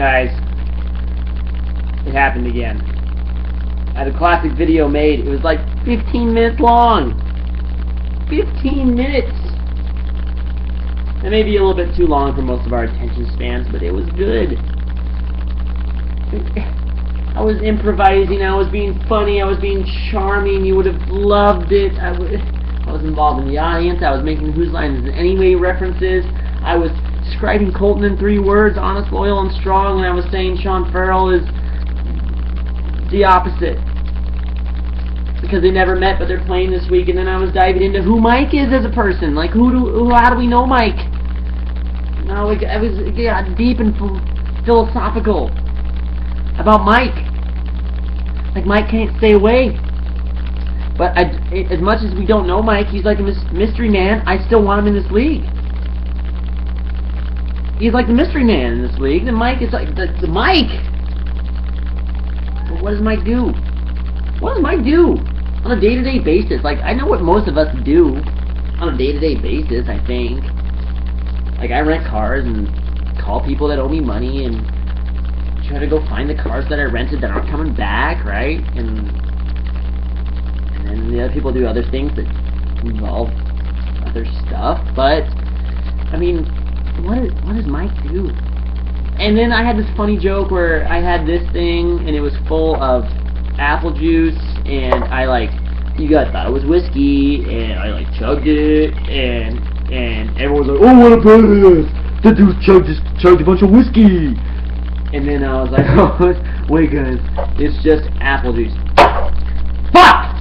guys, it happened again. I had a classic video made. It was like 15 minutes long. 15 minutes! It may be a little bit too long for most of our attention spans, but it was good. I was improvising, I was being funny, I was being charming. You would have loved it. I was involved in the audience. I was making Whose Line Is It Anyway references. I was describing Colton in 3 words: honest, loyal, and strong, and I was saying Sean Farrell is the opposite, because they never met, but they're playing this week. And then I was diving into who Mike is as a person. Like, how do we know Mike? No, it got deep and philosophical about Mike. Like, Mike can't stay away. But as much as we don't know Mike, he's like a mystery man. I still want him in this league. He's like the mystery man in this league. And Mike is like the Mike. But what does Mike do? What does Mike do on a day-to-day basis? Like, I know what most of us do on a day-to-day basis, I think. Like, I rent cars and call people that owe me money and try to go find the cars that I rented that aren't coming back, right? And then the other people do other things that involve other stuff. But I mean, what does Mike do? And then I had this funny joke where I had this thing and it was full of apple juice, and you guys thought it was whiskey, and I chugged it, and everyone was like, "Oh, what a badass! That dude just chugged a bunch of whiskey." And then I was like, "Oh, wait, guys, it's just apple juice." Fuck!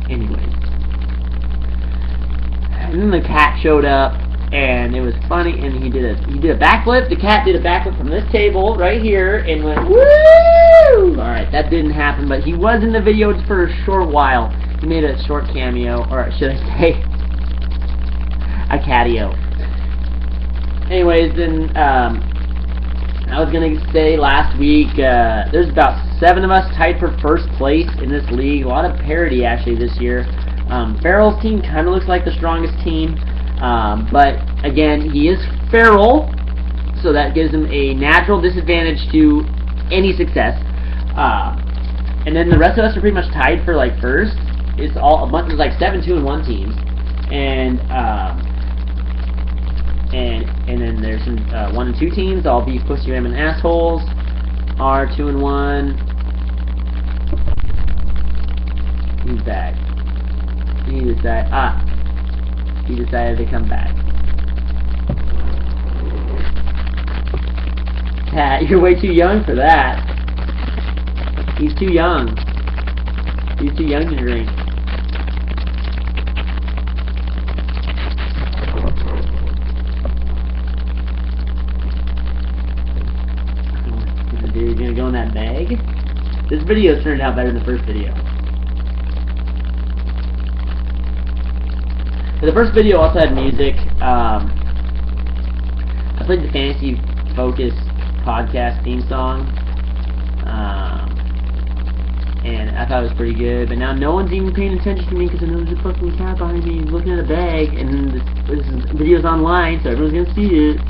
Anyways. And then the cat showed up, and it was funny, and he did a backflip. The cat did a backflip from this table right here, and went, woo! Alright, that didn't happen, but he was in the video just for a short while. He made a short cameo, or should I say, a catio. Anyways, then, I was going to say last week, there's about 7 of us tied for first place in this league. A lot of parity, actually, this year. Farrell's team kind of looks like the strongest team, but, again, he is Farrell, so that gives him a natural disadvantage to any success. And then the rest of us are pretty much tied for, first. It's like 7, 2, and 1 teams. And then there's some 1 and 2 teams. All beef, pussy, ram, and assholes are 2 and 1. He's back. He decided to come back. Cat, you're way too young for that. He's too young. He's too young to drink. You're gonna go in that bag? This video turned out better than the first video. For the first video also had music. I played the Fantasy Focus podcast theme song. And I thought it was pretty good, but now no one's even paying attention to me because I know there's a fucking cat behind me looking at a bag, and this video's online, so everyone's gonna see it.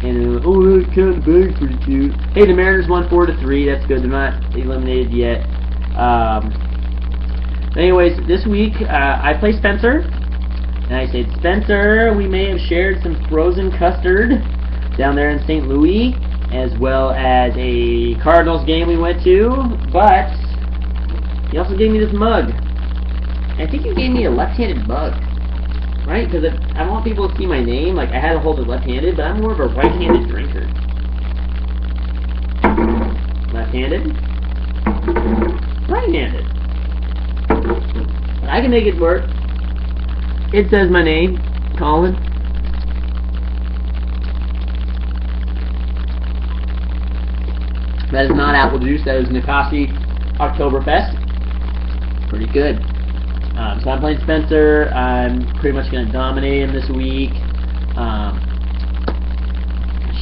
And oh, that cat in the bag's pretty cute. Hey, the Mariners won 4-3. That's good. They're not eliminated yet. Anyways, this week I play Spencer, and I said, Spencer, we may have shared some frozen custard down there in St. Louis, as well as a Cardinals game we went to, but he also gave me this mug. I think he gave me a left-handed mug, right? Because I want people to see my name. Like, I had to hold it left-handed, but I'm more of a right-handed drinker. Left-handed, right-handed. But I can make it work. It says my name, Colin. That is not apple juice. That is Ninkasi Oktoberfest. Pretty good. So I'm playing Spencer. I'm pretty much going to dominate him this week.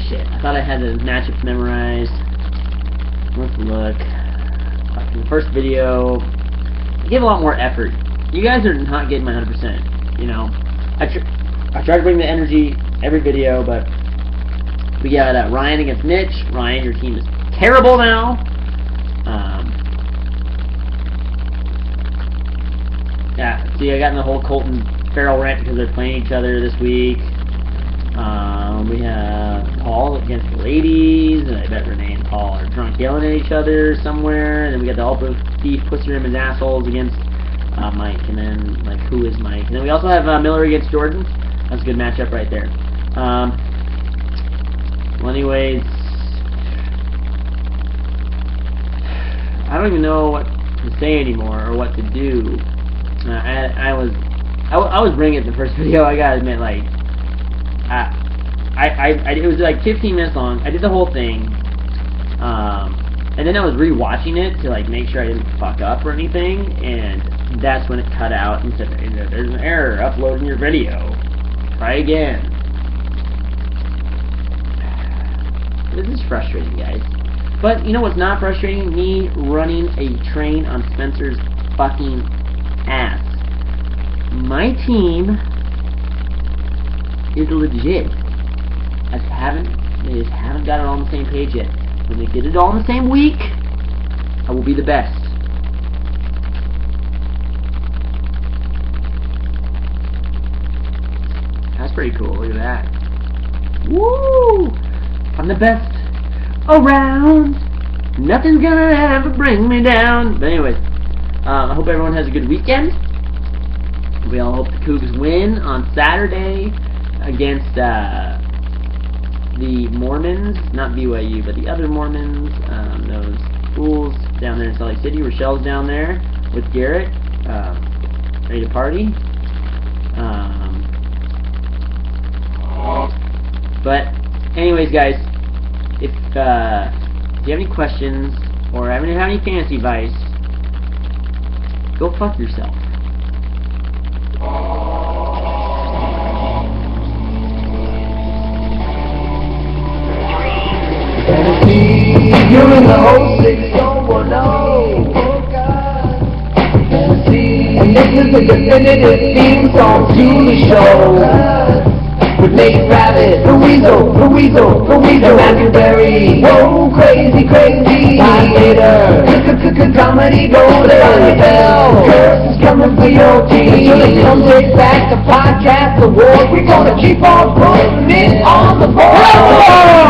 Shit, I thought I had the matchups memorized. Let's look. In the first video, I gave a lot more effort. You guys are not getting my 100%. You know, I tried to bring the energy every video, but we got Ryan against Mitch. Ryan, your team is terrible now. Yeah, see, I got in the whole Colton Farrell rant because they're playing each other this week. We have Paul against the ladies, and I bet Renee and Paul are drunk yelling at each other somewhere. And then we got the All Thief Pussy Rimmons assholes against Mike, and then, like, who is Mike? And then we also have Miller against Jordan. That's a good matchup right there. Well, anyways, I don't even know what to say anymore or what to do. I was bringing it the first video. I gotta admit, like, it was like 15 minutes long. I did the whole thing, and then I was rewatching it to like make sure I didn't fuck up or anything, and that's when it cut out and said, "There's an error uploading your video. Try again." This is frustrating, guys. But you know what's not frustrating? Me running a train on Spencer's fucking ass. My team is legit. They just haven't got it all on the same page yet. When they get it all in the same week, I will be the best. That's pretty cool. Look at that. Woo! I'm the best around. Nothing's gonna ever bring me down. But anyways, I hope everyone has a good weekend. We all hope the Cougs win on Saturday against the Mormons, not BYU, but the other Mormons, those fools down there in Salt Lake City. Rochelle's down there with Garrett, ready to party. But anyways, guys, if you have any questions or have any fantasy advice, go fuck yourself. You're in the 06010 Tennessee, and this is the definitive theme song to the show. With Nate Rabbit, the Weasel, Matthew Berry, whoa, crazy, Todd Gator, comedy gold, Ronnie Bell, curse is coming for your team. Until they come take back the podcast award, we're gonna keep on putting it on the board.